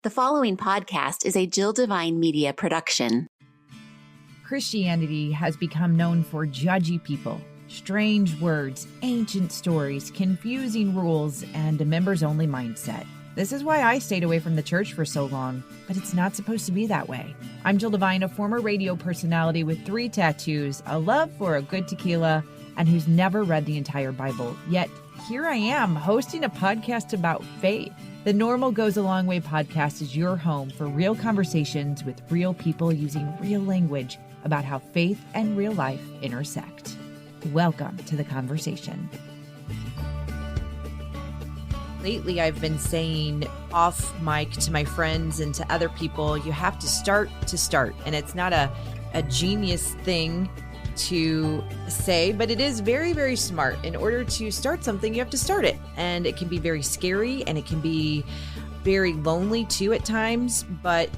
The following podcast is a Jill Devine media production. Christianity has become known for judgy people, strange words, ancient stories, confusing rules, and a members-only mindset. This is why I stayed away from the church for so long, but it's not supposed to be that way. I'm Jill Devine, a former radio personality with 3 tattoos, a love for a good tequila, and who's never read the entire Bible. Yet, here I am, hosting a podcast about faith. The Normal Goes a Long Way podcast is your home for real conversations with real people using real language about how faith and real life intersect. Welcome to the conversation. Lately, I've been saying off mic to my friends and to other people, you have to start. And it's not a genius thing to say, but it is very, very smart. In order to start something, you have to start it. And it can be very scary and it can be very lonely too at times, but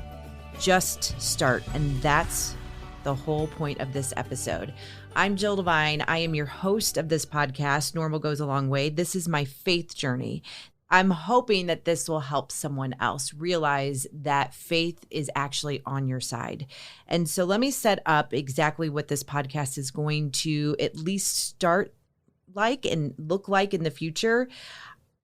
just start. And that's the whole point of this episode. I'm Jill Devine. I am your host of this podcast, Normal Goes a Long Way. This is my faith journey. I'm hoping that this will help someone else realize that faith is actually on your side. And so let me set up exactly what this podcast is going to at least start like and look like in the future.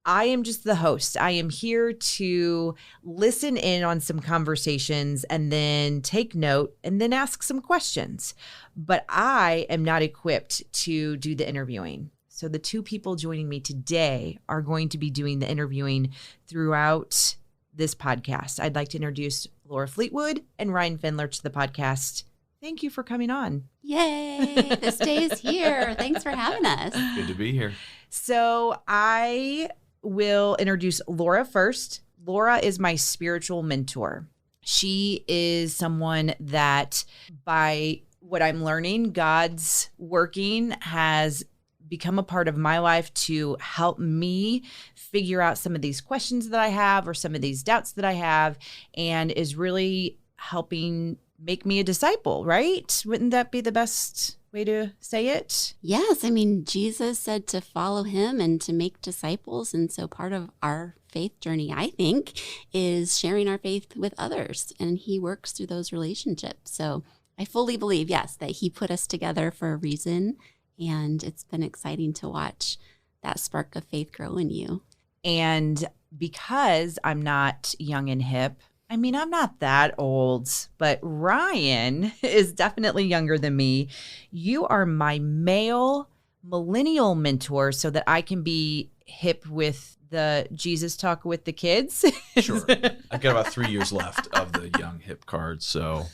I am just the host. I am here to listen in on some conversations and then take note and then ask some questions. But I am not equipped to do the interviewing. So the 2 people joining me today are going to be doing the interviewing throughout this podcast. I'd like to introduce Laura Fleetwood and Ryan Pfendler to the podcast. Thank you for coming on. Yay, this day is here. Thanks for having us. Good to be here. So I will introduce Laura first. Laura is my spiritual mentor. She is someone that, by what I'm learning, God's working has become a part of my life to help me figure out some of these questions that I have or some of these doubts that I have, and is really helping make me a disciple, right? Wouldn't that be the best way to say it? Yes, I mean, Jesus said to follow him and to make disciples. And so part of our faith journey, I think, is sharing our faith with others. And he works through those relationships. So I fully believe, yes, that he put us together for a reason. And it's been exciting to watch that spark of faith grow in you. And because I'm not young and hip, I mean, I'm not that old, but Ryan is definitely younger than me. You are my male millennial mentor so that I can be hip with the Jesus talk with the kids. Sure. I've got about 3 years left of the young hip card, so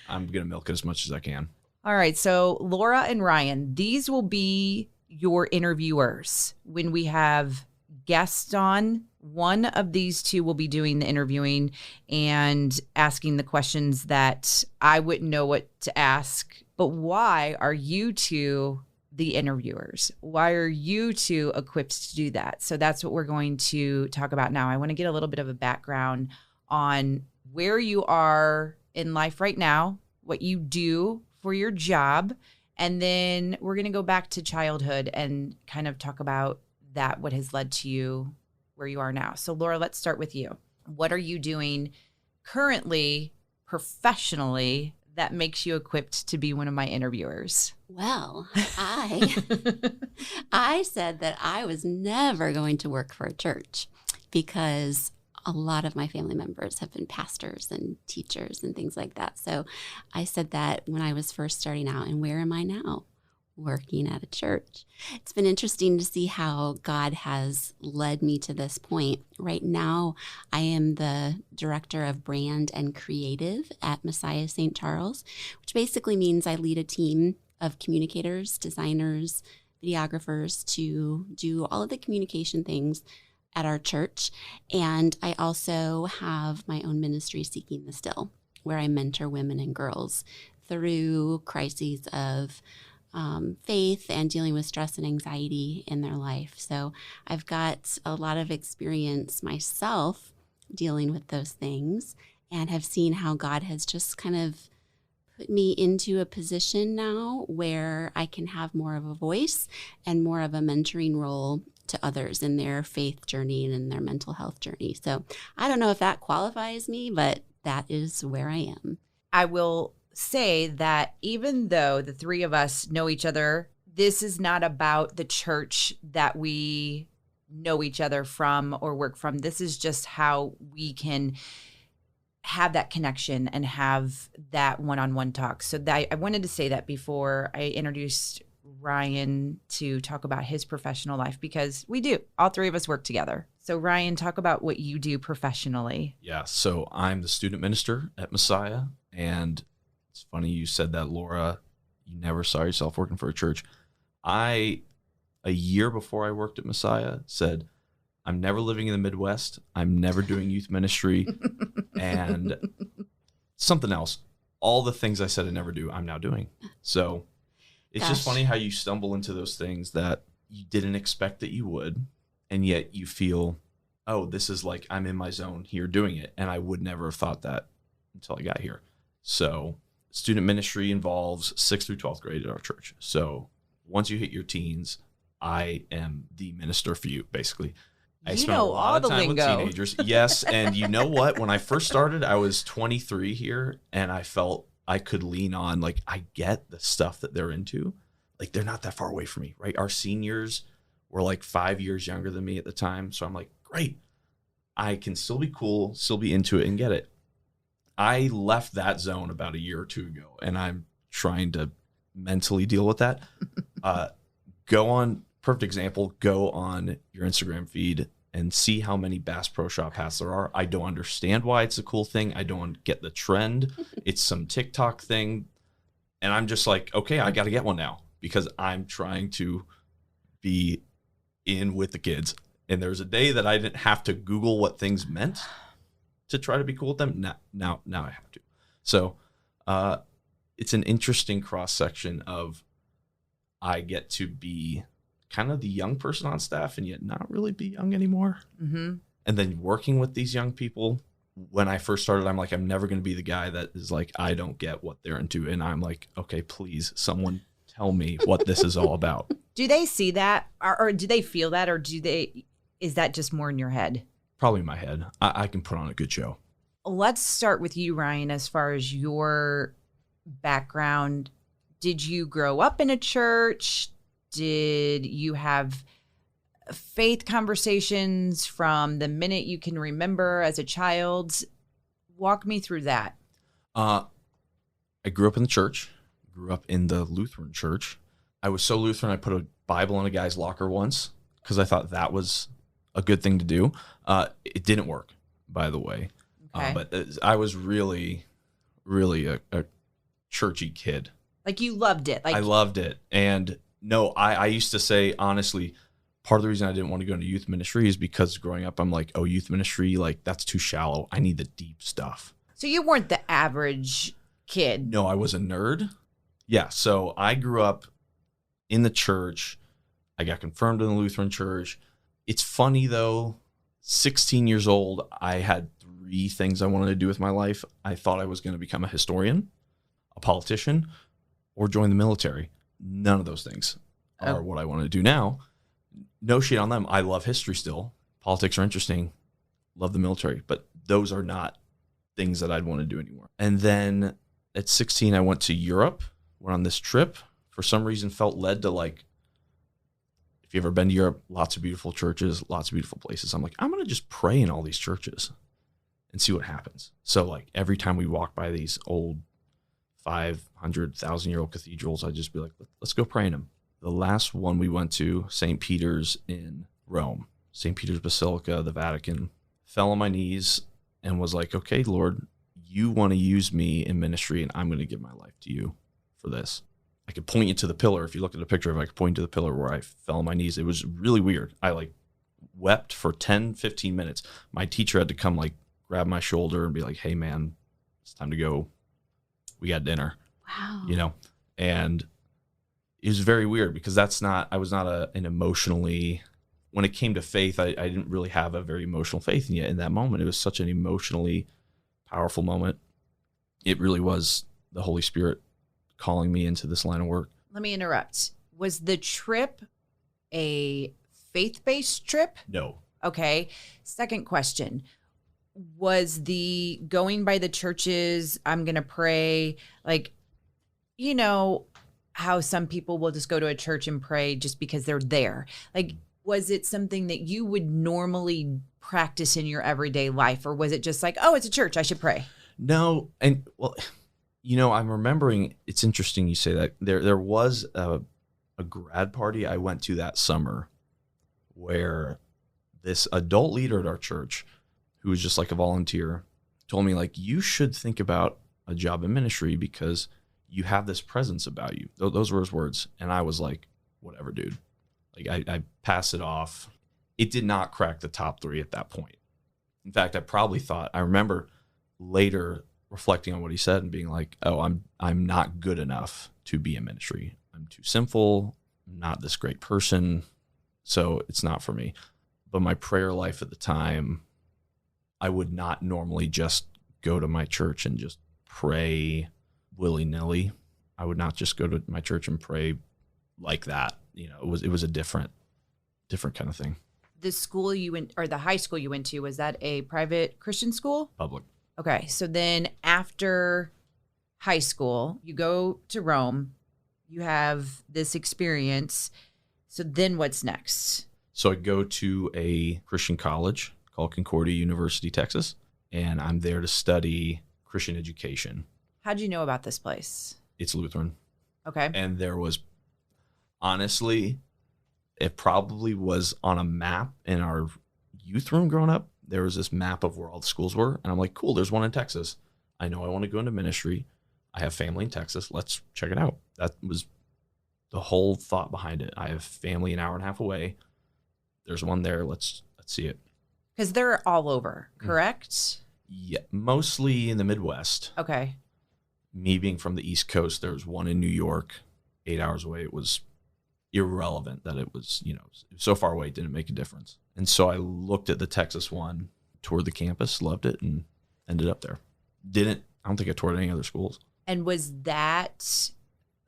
I'm going to milk it as much as I can. All right. So Laura and Ryan, these will be your interviewers. When we have guests on, one of these 2 will be doing the interviewing and asking the questions that I wouldn't know what to ask. But why are you 2 the interviewers? Why are you 2 equipped to do that? So that's what we're going to talk about now. I want to get a little bit of a background on where you are in life right now, what you do for your job, and then we're going to go back to childhood and kind of talk about that, what has led to you where you are now. So Laura, let's start with you. What are you doing currently, professionally, that makes you equipped to be one of my interviewers? Well, I said that I was never going to work for a church because a lot of my family members have been pastors and teachers and things like that. So I said that when I was first starting out, and where am I now? Working at a church. It's been interesting to see how God has led me to this point. Right now, I am the director of brand and creative at Messiah St. Charles, which basically means I lead a team of communicators, designers, videographers to do all of the communication things at our church. And I also have my own ministry, Seeking the Still, where I mentor women and girls through crises of faith and dealing with stress and anxiety in their life. So I've got a lot of experience myself dealing with those things and have seen how God has just kind of put me into a position now where I can have more of a voice and more of a mentoring role to others in their faith journey and in their mental health journey. So I don't know if that qualifies me, but that is where I am. I will say that even though the three of us know each other, this is not about the church that we know each other from or work from. This is just how we can have that connection and have that one-on-one talk. So I wanted to say that before I introduced Ryan to talk about his professional life, because we do. All three of us work together. So Ryan, talk about what you do professionally. Yeah, so I'm the student minister at Messiah, and it's funny you said that, Laura. You never saw yourself working for a church. A year before I worked at Messiah, said, I'm never living in the Midwest. I'm never doing youth ministry. And something else. All the things I said I'd never do, I'm now doing. So it's just funny how you stumble into those things that you didn't expect that you would. And yet you feel, oh, this is like I'm in my zone here doing it. And I would never have thought that until I got here. So student ministry involves 6th through 12th grade at our church. So once you hit your teens, I am the minister for you, basically. I spent a lot of time with teenagers. Yes, and you know what? When I first started, I was 23 here, and I felt I could lean on, like, I get the stuff that they're into. Like, they're not that far away from me, right? Our seniors were like 5 years younger than me at the time, so I'm like, great. I can still be cool, still be into it, and get it. I left that zone about a year or two ago, and I'm trying to mentally deal with that. Perfect example, go on your Instagram feed and see how many Bass Pro Shop hats there are. I don't understand why it's a cool thing. I don't get the trend. It's some TikTok thing. And I'm just like, okay, I got to get one now because I'm trying to be in with the kids. And there's a day that I didn't have to Google what things meant to try to be cool with them. Now I have to. So it's an interesting cross-section of I get to be kind of the young person on staff and yet not really be young anymore. Mm-hmm. And then working with these young people, when I first started, I'm like, I'm never going to be the guy that is like, I don't get what they're into. And I'm like, okay, please, someone tell me what this is all about. Do they see that or do they feel that, or is that just more in your head? Probably in my head. I can put on a good show. Let's start with you, Ryan, as far as your background. Did you grow up in a church? Did you have faith conversations from the minute you can remember as a child? Walk me through that. I grew up in the church, grew up in the Lutheran church. I was so Lutheran, I put a Bible in a guy's locker once because I thought that was a good thing to do. It didn't work, by the way. Okay. But I was really, really a churchy kid. Like you loved it. I loved it. And no, I used to say, honestly, part of the reason I didn't want to go into youth ministry is because growing up, I'm like, oh, youth ministry, like that's too shallow. I need the deep stuff. So you weren't the average kid. No, I was a nerd. Yeah. So I grew up in the church. I got confirmed in the Lutheran church. It's funny though, 16 years old, I had 3 things I wanted to do with my life. I thought I was going to become a historian, a politician, or join the military. None of those things are what I want to do now. No shit on them. I love history still. Politics are interesting. Love the military. But those are not things that I'd want to do anymore. And then at 16, I went to Europe. Went on this trip. For some reason, felt led to like, if you've ever been to Europe, lots of beautiful churches, lots of beautiful places. I'm like, I'm going to just pray in all these churches and see what happens. So like every time we walk by these old 500,000-year-old cathedrals, I'd just be like, let's go pray in them. The last one we went to, St. Peter's in Rome, St. Peter's Basilica, the Vatican, fell on my knees and was like, okay, Lord, you want to use me in ministry and I'm going to give my life to you for this. I could point you to the pillar. If you look at a picture of it, I could point you to the pillar where I fell on my knees. It was really weird. I like wept for 10, 15 minutes. My teacher had to come like grab my shoulder and be like, hey man, it's time to go. We got dinner. Wow. You know, and it was very weird because I was not an emotionally, when it came to faith, I didn't really have a very emotional faith. And yet in that moment, it was such an emotionally powerful moment. It really was the Holy Spirit calling me into this line of work. Let me interrupt. Was the trip a faith-based trip? No. Okay. Second question. Was the going by the churches, I'm going to pray, like, you know, how some people will just go to a church and pray just because they're there. Like, was it something that you would normally practice in your everyday life? Or was it just like, oh, it's a church, I should pray? No. And well, you know, I'm remembering, it's interesting you say that. There was a grad party I went to that summer where this adult leader at our church, who was just like a volunteer, told me, like, you should think about a job in ministry because you have this presence about you. Those were his words. And I was like, whatever, dude. Like, I pass it off. It did not crack the top 3 at that point. In fact, I remember later reflecting on what he said and being like, oh, I'm not good enough to be in ministry. I'm too sinful. I'm not this great person. So it's not for me. But my prayer life at the time, I would not normally just go to my church and just pray willy-nilly. I would not just go to my church and pray like that. You know, it was a different kind of thing. The school you went, or the high school you went to, was that a private Christian school? Public. Okay. So then after high school, you go to Rome, you have this experience. So then what's next? So I go to a Christian college called Concordia University, Texas, and I'm there to study Christian education. How'd you know about this place? It's Lutheran. Okay. And there was, honestly, it probably was on a map in our youth room growing up. There was this map of where all the schools were. And I'm like, cool, there's one in Texas. I know I want to go into ministry. I have family in Texas. Let's check it out. That was the whole thought behind it. I have family an hour and a half away. There's one there. Let's see it. Because they're all over, correct? Yeah, mostly in the Midwest. Okay. Me being from the East Coast, there was one in New York, 8 hours away. It was irrelevant that it was, you know, so far away, it didn't make a difference. And so I looked at the Texas one, toured the campus, loved it, and ended up there. I don't think I toured any other schools. And was that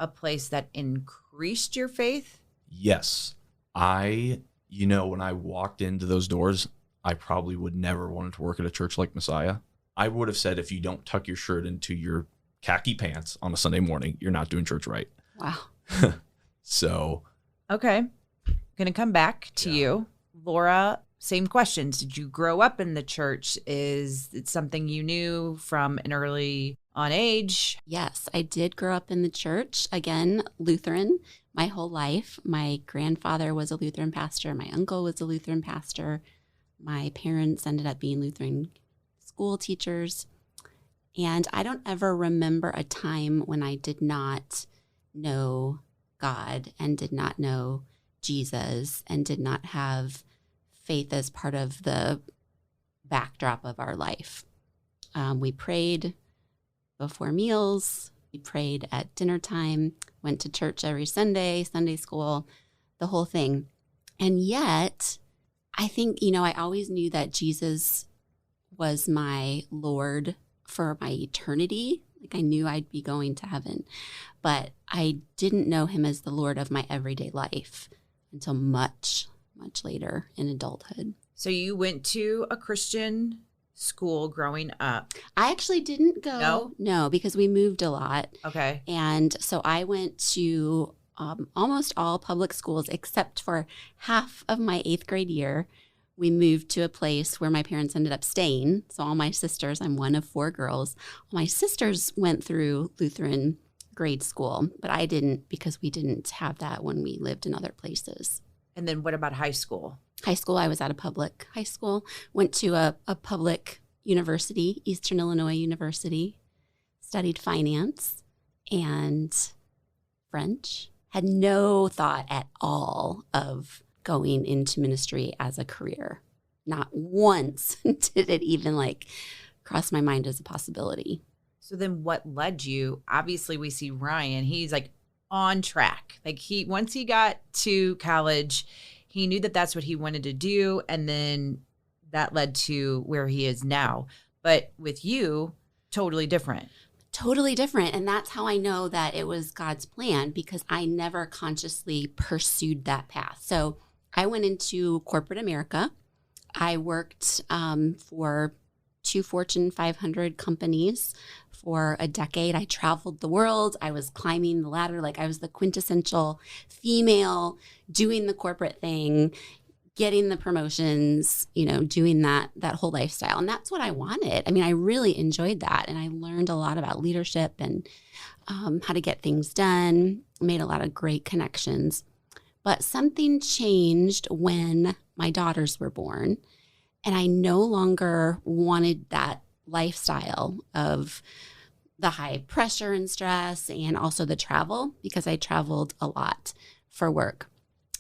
a place that increased your faith? Yes. When I walked into those doors, I probably would never wanted to work at a church like Messiah. I would have said, if you don't tuck your shirt into your khaki pants on a Sunday morning, you're not doing church right. Wow. So. Okay. Going to come back to you. Laura, same questions. Did you grow up in the church? Is it something you knew from an early on age? Yes, I did grow up in the church. Again, Lutheran my whole life. My grandfather was a Lutheran pastor. My uncle was a Lutheran pastor. My parents ended up being Lutheran school teachers. And I don't ever remember a time when I did not know God and did not know Jesus and did not have faith as part of the backdrop of our life. We prayed before meals. We prayed at dinner time, went to church every Sunday, Sunday school, the whole thing. And yet, I think, I always knew that Jesus was my Lord for my eternity. Like, I knew I'd be going to heaven, but I didn't know him as the Lord of my everyday life until much, much later in adulthood. So you went to a Christian school growing up? I actually didn't go. No, because we moved a lot. Okay. And so I went to almost all public schools except for half of my 8th grade year. We moved to a place where my parents ended up staying. So all my sisters, I'm one of 4 girls. All my sisters went through Lutheran grade school, but I didn't because we didn't have that when we lived in other places. And then what about high school? High school, I was at a public high school, went to a public university, Eastern Illinois University, studied finance and French. Had no thought at all of going into ministry as a career. Not once did it even cross my mind as a possibility. So then what led you? Obviously we see Ryan, he's on track. Once he got to college, he knew that that's what he wanted to do. And then that led to where he is now. But with you, totally different. Totally different. And that's how I know that it was God's plan, because I never consciously pursued that path. So I went into corporate America. I worked for 2 Fortune 500 companies for a decade. I traveled the world. I was climbing the ladder. Like I was the quintessential female doing the corporate thing, getting the promotions, doing that whole lifestyle. And that's what I wanted. I mean, I really enjoyed that. And I learned a lot about leadership and how to get things done, made a lot of great connections. But something changed when my daughters were born, and I no longer wanted that lifestyle of the high pressure and stress and also the travel, because I traveled a lot for work.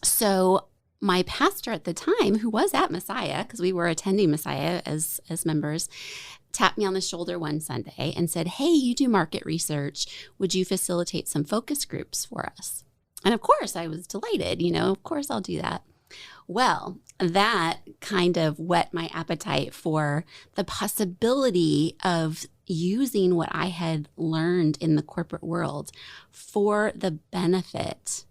So my pastor at the time, who was at Messiah, because we were attending Messiah as members, tapped me on the shoulder one Sunday and said, "Hey, you do market research. Would you facilitate some focus groups for us?" And of course, I was delighted. Of course I'll do that. Well, that kind of whet my appetite for the possibility of using what I had learned in the corporate world for the benefit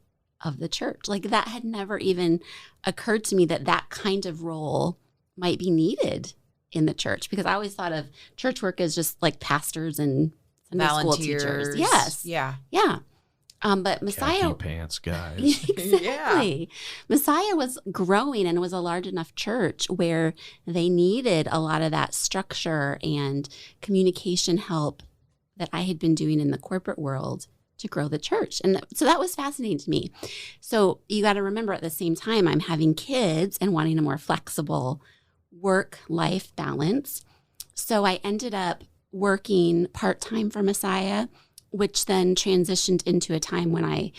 of the church. Like that had never even occurred to me that kind of role might be needed in the church, because I always thought of church work as just like pastors and Sunday school teachers. Yes. Yeah. Yeah. But Messiah, khaki pants guys. exactly. Yeah. Messiah was growing and was a large enough church where they needed a lot of that structure and communication help that I had been doing in the corporate world to grow the church. And so that was fascinating to me. So you got to remember, at the same time, I'm having kids and wanting a more flexible work-life balance. So I ended up working part-time for Messiah, which then transitioned into a time when I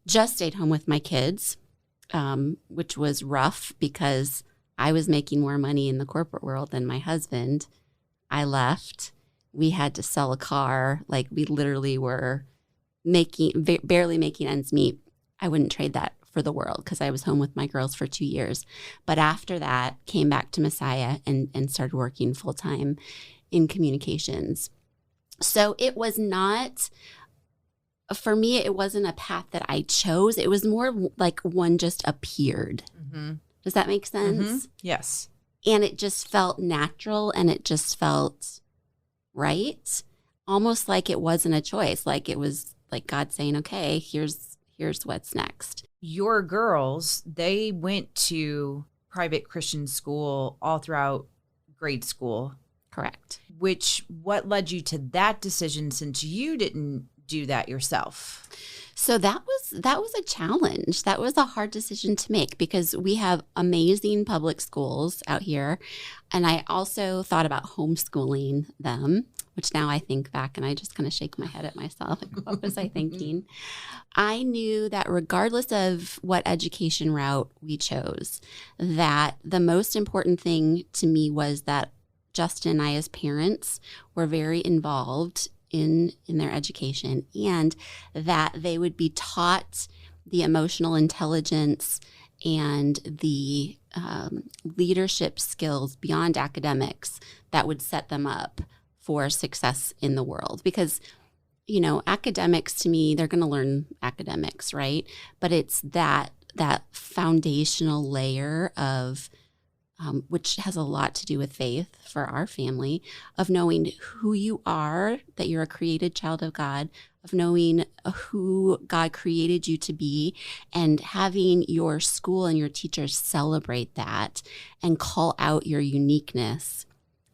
just stayed home with my kids, which was rough because I was making more money in the corporate world than my husband. I left. We had to sell a car. Like we literally were barely making ends meet. I wouldn't trade that for the world because I was home with my girls for 2 years. But after that, came back to Messiah and started working full time in communications. So it was not, for me, it wasn't a path that I chose. It was more like one just appeared. Mm-hmm. Does that make sense? Mm-hmm. Yes. And it just felt natural and it just felt right. Almost like it wasn't a choice. Like it was like God saying, okay, here's what's next. Your girls, they went to private Christian school all throughout grade school. Correct. What led you to that decision, since you didn't do that yourself? So that was a challenge. That was a hard decision to make because we have amazing public schools out here. And I also thought about homeschooling them, which now I think back and I just kind of shake my head at myself. Like, what was I thinking? I knew that regardless of what education route we chose, that the most important thing to me was that Justin and I as parents were very involved in their education, and that they would be taught the emotional intelligence and the leadership skills beyond academics that would set them up for success in the world. Because, academics, to me, they're going to learn academics, right? But it's that foundational layer of which has a lot to do with faith for our family, of knowing who you are, that you're a created child of God, of knowing who God created you to be, and having your school and your teachers celebrate that and call out your uniqueness,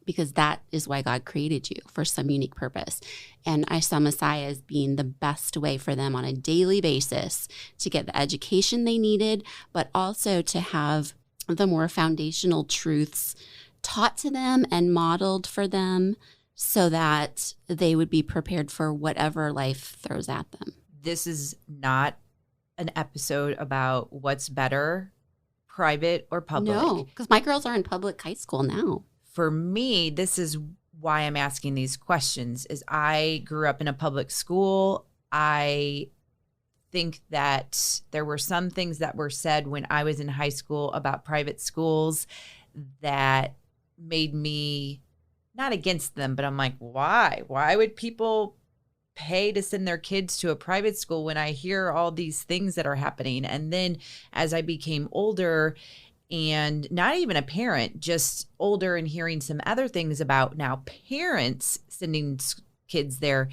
because that is why God created you, for some unique purpose. And I saw Messiah as being the best way for them on a daily basis to get the education they needed, but also to have the more foundational truths taught to them and modeled for them so that they would be prepared for whatever life throws at them. This is not an episode about what's better, private or public. No, because my girls are in public high school now. For me, this is why I'm asking these questions, is I grew up in a public school. I think that there were some things that were said when I was in high school about private schools that made me not against them, but I'm like, why? Why would people pay to send their kids to a private school when I hear all these things that are happening. And then as I became older and not even a parent, just older and hearing some other things about now parents sending kids there,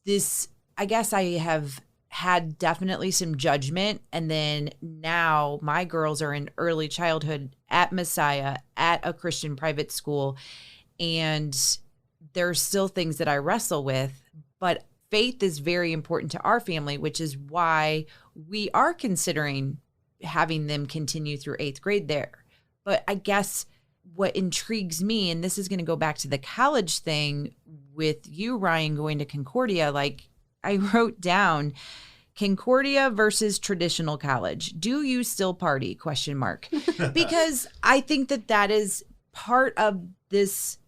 this, I guess I have had definitely some judgment. And then now my girls are in early childhood at Messiah, at a Christian private school. And there's still things that I wrestle with, but faith is very important to our family, which is why we are considering having them continue through 8th grade there. But I guess what intrigues me, and this is going to go back to the college thing with you, Ryan, going to Concordia, like I wrote down Concordia versus traditional college. Do you still party? ? Because I think that is part of this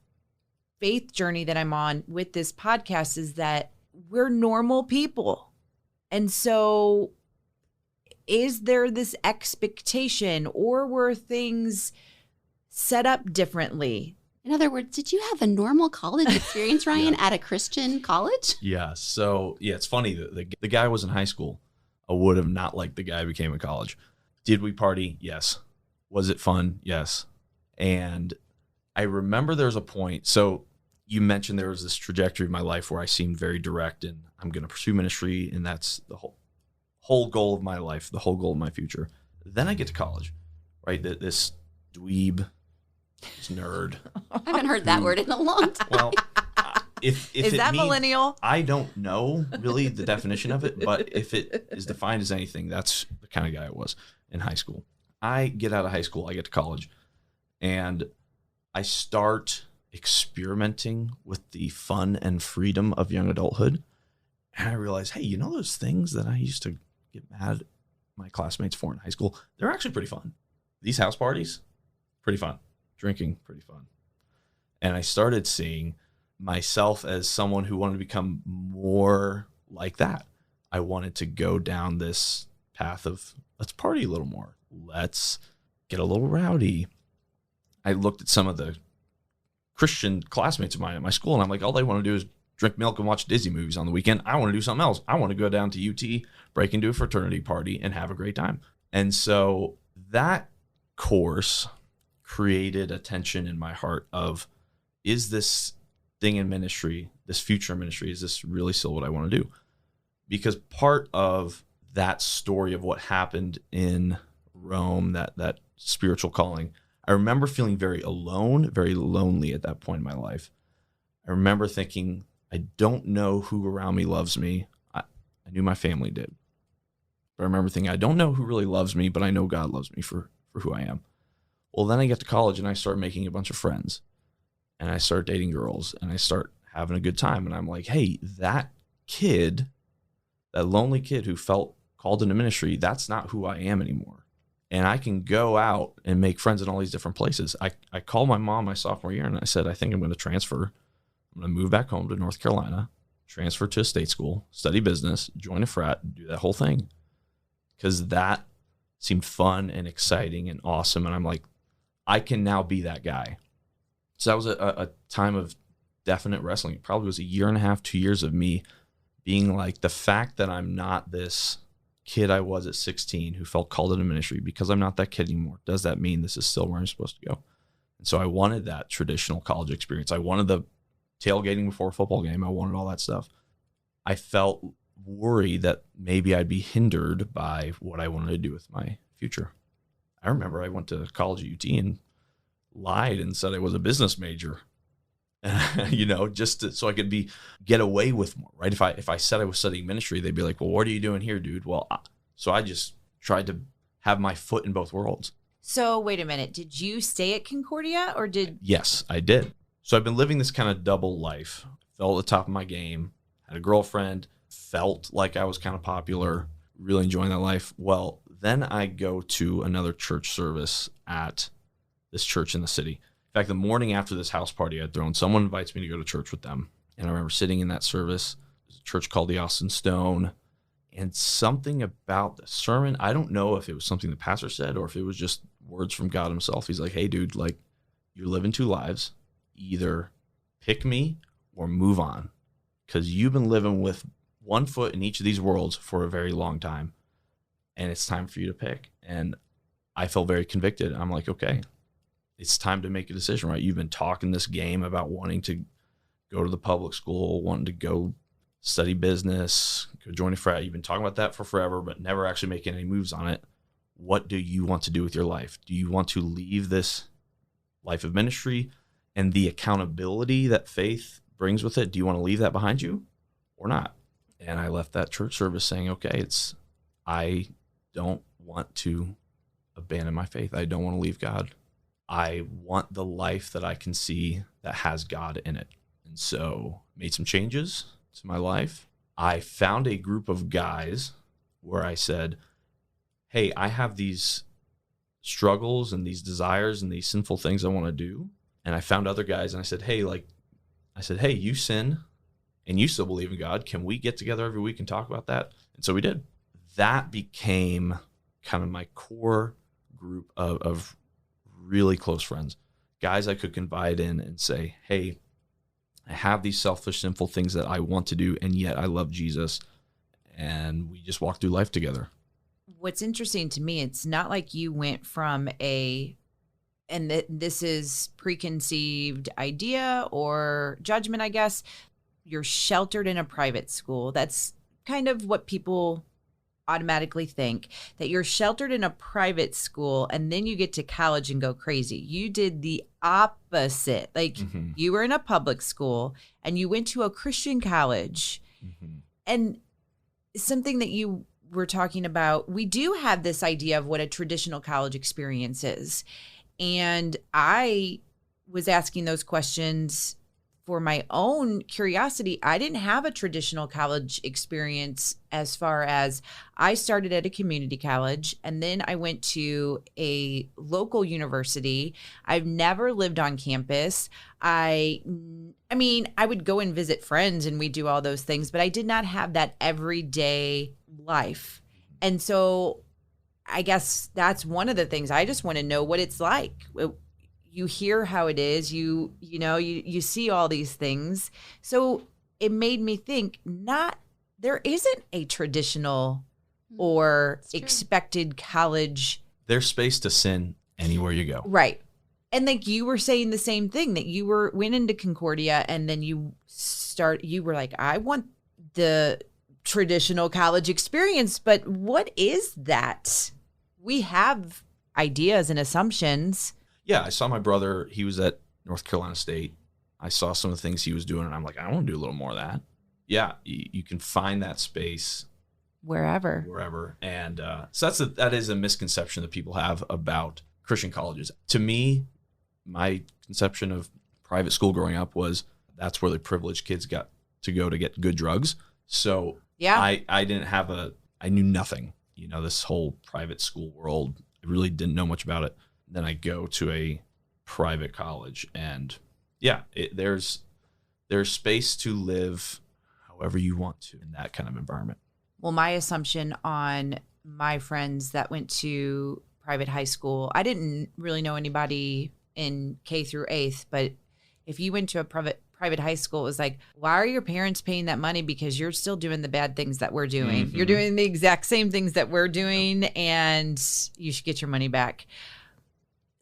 faith journey that I'm on with this podcast, is that we're normal people. And so is there this expectation, or were things set up differently? In other words, did you have a normal college experience, Ryan, at a Christian college? Yeah. So, yeah, it's funny. The guy was in high school. I would have not liked the guy who became in college. Did we party? Yes. Was it fun? Yes. And I remember there was a point. So you mentioned there was this trajectory of my life where I seemed very direct and I'm going to pursue ministry. And that's the whole goal of my life, the whole goal of my future. Then I get to college, right? This dweeb, this nerd. I haven't heard that word in a long time. Well, if is that millennial? I don't know really the definition of it, but if it is defined as anything, that's the kind of guy I was in high school. I get out of high school, I get to college, and I start experimenting with the fun and freedom of young adulthood. And I realize, hey, you know those things that I used to get mad at my classmates for in high school? They're actually pretty fun. These house parties, pretty fun. Drinking, pretty fun. And I started seeing myself as someone who wanted to become more like that. I wanted to go down this path of let's party a little more. Let's get a little rowdy. I looked at some of the Christian classmates of mine at my school, and I'm like, all they want to do is drink milk and watch Disney movies on the weekend. I want to do something else. I want to go down to UT, break into a fraternity party, and have a great time. And so that course created a tension in my heart of, is this thing in ministry, this future ministry, is this really still what I want to do? Because part of that story of what happened in Rome, that spiritual calling, I remember feeling very alone, very lonely at that point in my life. I remember thinking, I don't know who around me loves me. I knew my family did. But I remember thinking, I don't know who really loves me, but I know God loves me for who I am. Well, then I get to college and I start making a bunch of friends, and I start dating girls, and I start having a good time. And I'm like, hey, that kid, that lonely kid who felt called into ministry, that's not who I am anymore. And I can go out and make friends in all these different places. I called my mom my sophomore year and I said, I think I'm going to transfer. I'm going to move back home to North Carolina, transfer to a state school, study business, join a frat, do that whole thing. Because that seemed fun and exciting and awesome. And I'm like, I can now be that guy. So that was a time of definite wrestling. It probably was a year and a half, 2 years of me being like, the fact that I'm not this kid I was at 16 who felt called into ministry, because I'm not that kid anymore, does that mean this is still where I'm supposed to go? And so I wanted that traditional college experience. I wanted the tailgating before a football game. I wanted all that stuff. I felt worried that maybe I'd be hindered by what I wanted to do with my future. I remember I went to college at UT and lied and said I was a business major, so I could get away with more, right? If I said I was studying ministry, they'd be like, well, what are you doing here, dude? Well, so I just tried to have my foot in both worlds. So wait a minute. Did you stay at Concordia or did? Yes, I did. So I've been living this kind of double life. Felt at the top of my game, had a girlfriend, felt like I was kind of popular, really enjoying that life. Well, then I go to another church service at this church in the city. In fact, the morning after this house party I'd thrown, someone invites me to go to church with them. And I remember sitting in that service. There's a church called the Austin Stone. And something about the sermon, I don't know if it was something the pastor said or if it was just words from God himself. He's like, hey, dude, like, you're living two lives. Either pick me or move on. because you've been living with one foot in each of these worlds for a very long time, and it's time for you to pick. And I felt very convicted. I'm like, okay, it's time to make a decision, right? You've been talking this game about wanting to go to the public school, wanting to go study business, go join a frat. You've been talking about that for forever, but never actually making any moves on it. What do you want to do with your life? Do you want to leave this life of ministry and the accountability that faith brings with it? Do you want to leave that behind you or not? And I left that church service saying, okay, I don't want to abandon my faith. I don't want to leave God. I want the life that I can see that has God in it. And so made some changes to my life. I found a group of guys where I said, hey, I have these struggles and these desires and these sinful things I want to do. And I found other guys and I said, hey, you sin and you still believe in God. Can we get together every week and talk about that? And so we did. That became kind of my core group of really close friends, guys I could confide in and say, hey, I have these selfish, sinful things that I want to do, and yet I love Jesus. And we just walk through life together. What's interesting to me, it's not like you went from this is preconceived idea or judgment, I guess. You're sheltered in a private school. That's kind of what people automatically think, that you're sheltered in a private school and then you get to college and go crazy. You did the opposite. Like you were in a public school and you went to a Christian college. And something that you were talking about, we do have this idea of what a traditional college experience is. And I was asking those questions for my own curiosity. I didn't have a traditional college experience, as far as I started at a community college and then I went to a local university. I've never lived on campus. I mean, I would go and visit friends and we do all those things, but I did not have that everyday life. And so I guess that's one of the things. I just want to know what it's like. You hear how it is, you see all these things. So it made me think, there isn't a traditional or expected college. There's space to sin anywhere you go. Right. And like you were saying the same thing, that you went into Concordia and then you were like, I want the traditional college experience, but what is that? We have ideas and assumptions. Yeah, I saw my brother. He was at North Carolina State. I saw some of the things he was doing, and I'm like, I want to do a little more of that. Yeah, you can find that space wherever. And so that is a misconception that people have about Christian colleges. To me, my conception of private school growing up was that's where the privileged kids got to go to get good drugs. So yeah, I knew nothing. This whole private school world, I really didn't know much about it. Then I go to a private college, and yeah, there's space to live however you want to in that kind of environment. Well, my assumption on my friends that went to private high school, I didn't really know anybody in K through 8th, but if you went to a private high school, it was like, why are your parents paying that money? Because you're still doing the bad things that we're doing. You're doing the exact same things that we're doing, and you should get your money back.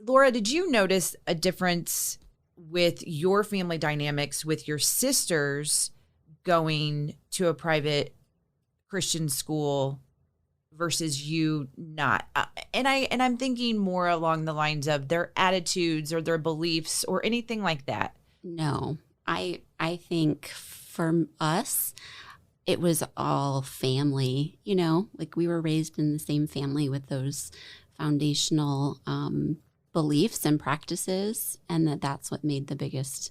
Laura, did you notice a difference with your family dynamics with your sisters going to a private Christian school versus you not? And I'm thinking more along the lines of their attitudes or their beliefs or anything like that. No, I think for us, it was all family, like we were raised in the same family with those foundational beliefs and practices, and that's what made the biggest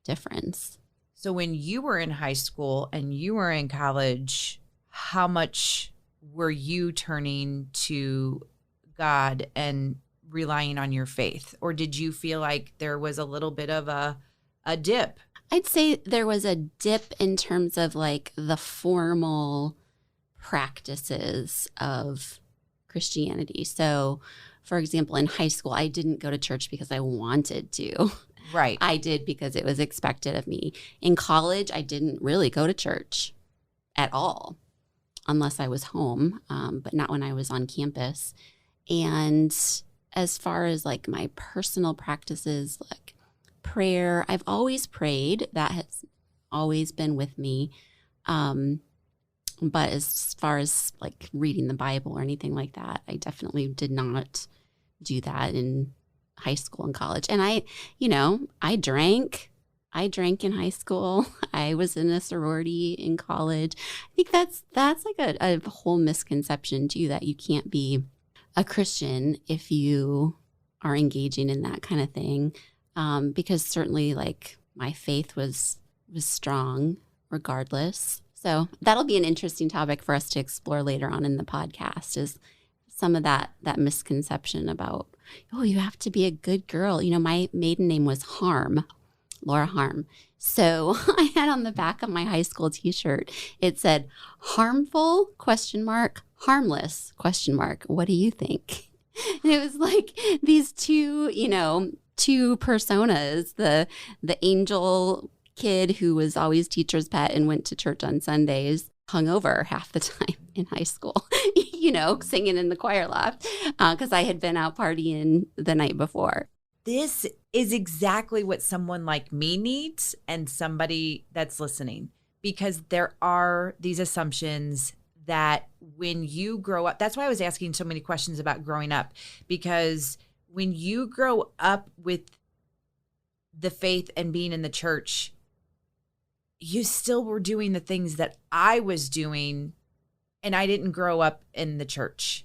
difference. So when you were in high school and you were in college, how much were you turning to God and relying on your faith? Or did you feel like there was a little bit of a dip? I'd say there was a dip in terms of like the formal practices of Christianity. So, for example, in high school, I didn't go to church because I wanted to. Right. I did because it was expected of me. In college, I didn't really go to church at all, unless I was home, but not when I was on campus. And as far as like my personal practices, like prayer, I've always prayed. That has always been with me. But as far as like reading the Bible or anything like that, I definitely did not do that in high school and college. And I drank. I drank in high school. I was in a sorority in college. I think that's like a whole misconception too, that you can't be a Christian if you are engaging in that kind of thing. Because certainly like my faith was strong regardless. So that'll be an interesting topic for us to explore later on in the podcast, is some of that misconception about, oh, you have to be a good girl. My maiden name was Harm, Laura Harm. So I had on the back of my high school t-shirt, it said harmful ? Harmless ? What do you think? And it was like these two personas, the angel kid who was always teacher's pet and went to church on Sundays, hung over half the time in high school, singing in the choir loft because I had been out partying the night before. This is exactly what someone like me needs, and somebody that's listening, because there are these assumptions that when you grow up, that's why I was asking so many questions about growing up, because when you grow up with the faith and being in the church, you still were doing the things that I was doing, and I didn't grow up in the church.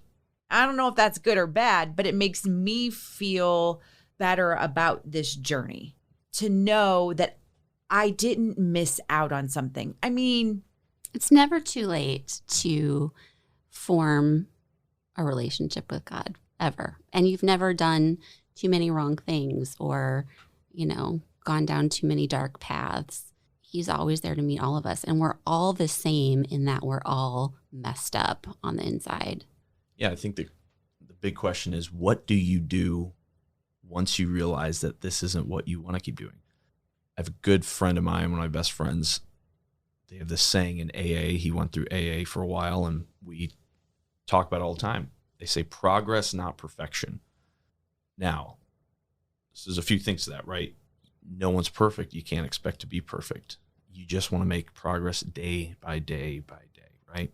I don't know if that's good or bad, but it makes me feel better about this journey to know that I didn't miss out on something. I mean, it's never too late to form a relationship with God, ever. And you've never done too many wrong things or, gone down too many dark paths. He's always there to meet all of us. And we're all the same in that we're all messed up on the inside. Yeah, I think the big question is, what do you do once you realize that this isn't what you want to keep doing? I have a good friend of mine, one of my best friends. They have this saying in AA. He went through AA for a while, and we talk about it all the time. They say progress, not perfection. Now, there's a few things to that, right? No one's perfect. You can't expect to be perfect. You just want to make progress day by day by day, right?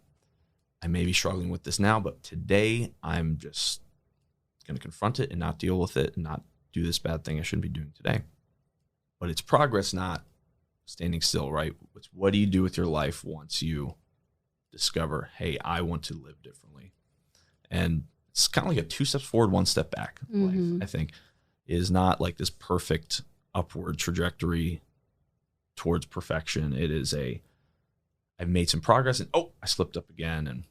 I may be struggling with this now, but today I'm just going to confront it and not deal with it and not do this bad thing I shouldn't be doing today. But it's progress, not standing still, right? It's what do you do with your life once you discover, hey, I want to live differently? And it's kind of like a 2 steps forward, 1 step back. Mm-hmm. Life, I think, is not like this perfect upward trajectory towards perfection. It is I've made some progress and I slipped up again. And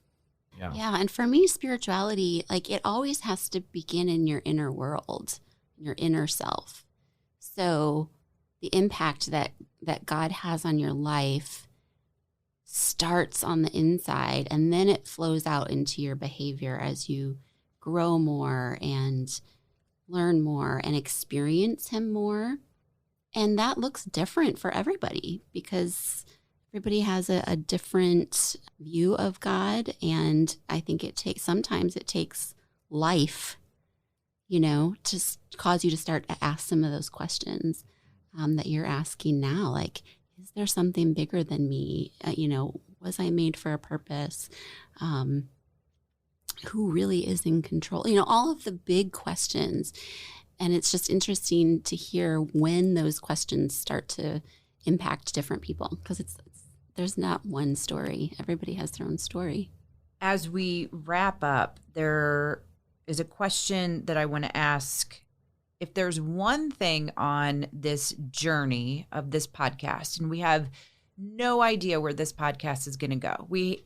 yeah. And for me, spirituality, like it always has to begin in your inner world, your inner self. So the impact that God has on your life starts on the inside, and then it flows out into your behavior as you grow more and learn more and experience him more. And that looks different for everybody because everybody has a different view of God. And I think sometimes it takes life, to cause you to start to ask some of those questions that you're asking now. Like, is there something bigger than me? Was I made for a purpose? Who really is in control? All of the big questions. And it's just interesting to hear when those questions start to impact different people, because there's not one story. Everybody has their own story. As we wrap up, there is a question that I want to ask. If there's one thing on this journey of this podcast, and we have no idea where this podcast is going to go. We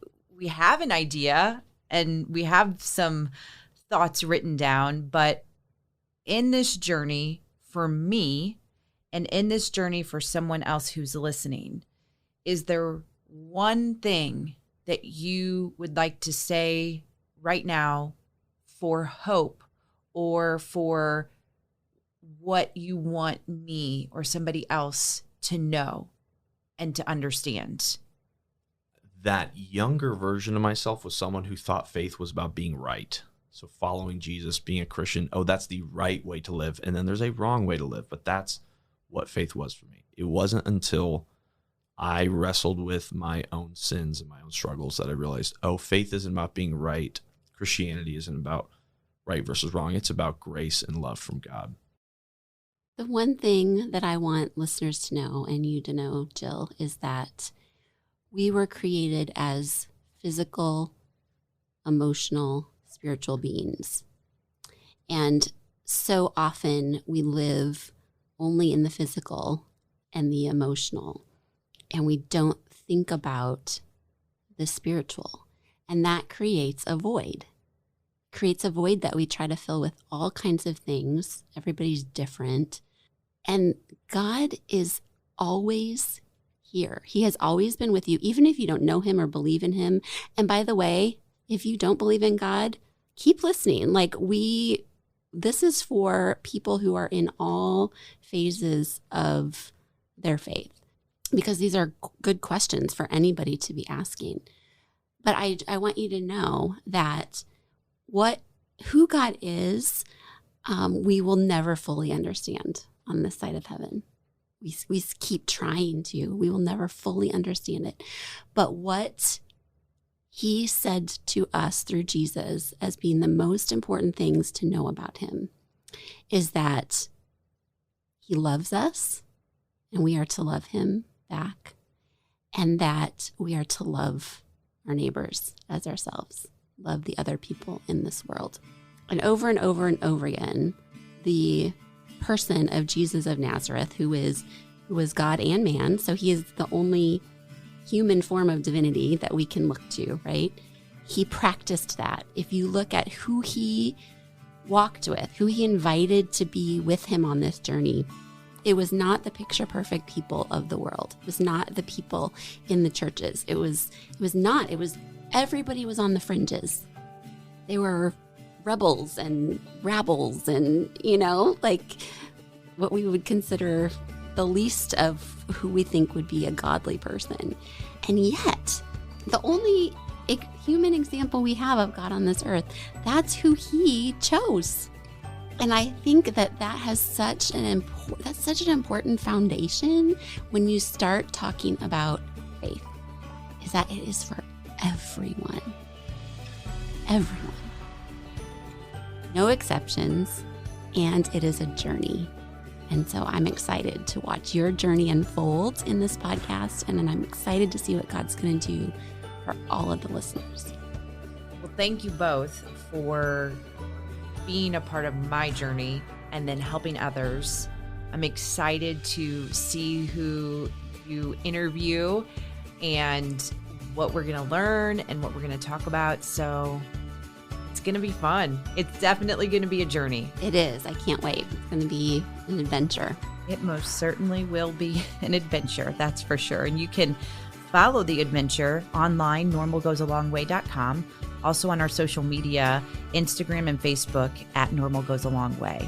have an idea and we have some thoughts written down, but in this journey for me and in this journey for someone else who's listening, is there one thing that you would like to say right now for hope or for what you want me or somebody else to know and to understand? That younger version of myself was someone who thought faith was about being right. So following Jesus, being a Christian, that's the right way to live. And then there's a wrong way to live. But that's what faith was for me. It wasn't until I wrestled with my own sins and my own struggles that I realized, faith isn't about being right. Christianity isn't about right versus wrong. It's about grace and love from God. The one thing that I want listeners to know, and you to know, Jill, is that we were created as physical, emotional, spiritual beings. And so often we live only in the physical and the emotional, and we don't think about the spiritual. And that creates a void. Creates a void that we try to fill with all kinds of things. Everybody's different. And God is always here. He has always been with you, even if you don't know him or believe in him. And by the way, if you don't believe in God, keep listening. This is for people who are in all phases of their faith, because these are good questions for anybody to be asking. But I want you to know that who God is, we will never fully understand on this side of heaven. We keep trying to. We will never fully understand it. But what he said to us through Jesus as being the most important things to know about him is that he loves us and we are to love him back, and that we are to love our neighbors as ourselves, love the other people in this world. And over and over again, the person of Jesus of Nazareth, who was God and man, so he is the only human form of divinity that we can look to, right? He practiced that. If you look at who he walked with, who he invited to be with him on this journey, it was not the picture perfect people of the world. It was not the people in the churches. It was everybody was on the fringes. They were rebels and rabbles and, what we would consider the least of who we think would be a godly person. And yet, the only human example we have of God on this earth, that's who he chose. And I think that has such an important foundation when you start talking about faith, is that it is for everyone. Everyone. No exceptions, and it is a journey. And so I'm excited to watch your journey unfold in this podcast, and then I'm excited to see what God's going to do for all of the listeners. Well, thank you both for being a part of my journey and then helping others. I'm excited to see who you interview and what we're going to learn and what we're going to talk about. So it's going to be fun. It's definitely going to be a journey. It is. I can't wait. It's going to be an adventure. It most certainly will be an adventure. That's for sure. And you can follow the adventure online, normalgoesalongway.com. Also on our social media, Instagram and Facebook at Normal Goes a Long Way.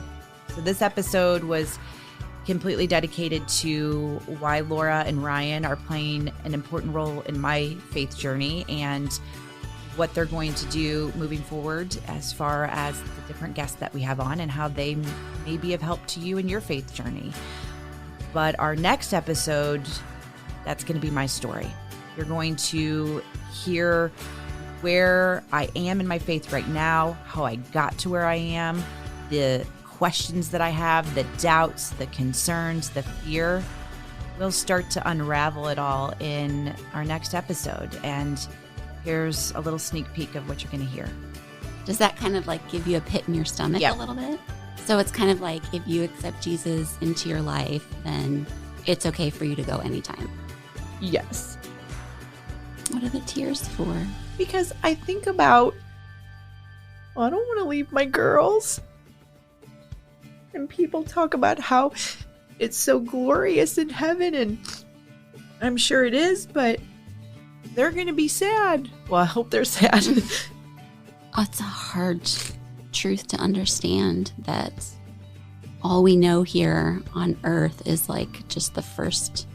So this episode was completely dedicated to why Laura and Ryan are playing an important role in my faith journey and what they're going to do moving forward as far as the different guests that we have on and how they maybe have helped to you in your faith journey. But our next episode, that's going to be my story. You're going to hear where I am in my faith right now, how I got to where I am, the questions that I have, the doubts, the concerns, the fear. We'll start to unravel it all in our next episode. And here's a little sneak peek of what you're going to hear. Does that kind of give you a pit in your stomach a little bit? So it's kind of like if you accept Jesus into your life, then it's okay for you to go anytime. Yes. What are the tears for? Because I think about, I don't want to leave my girls. And people talk about how it's so glorious in heaven, and I'm sure it is, but they're going to be sad. Well, I hope they're sad. It's a hard truth to understand that all we know here on earth is like just the first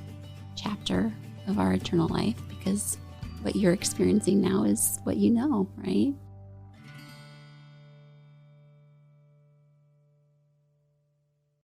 chapter of our eternal life, because what you're experiencing now is what you know, right?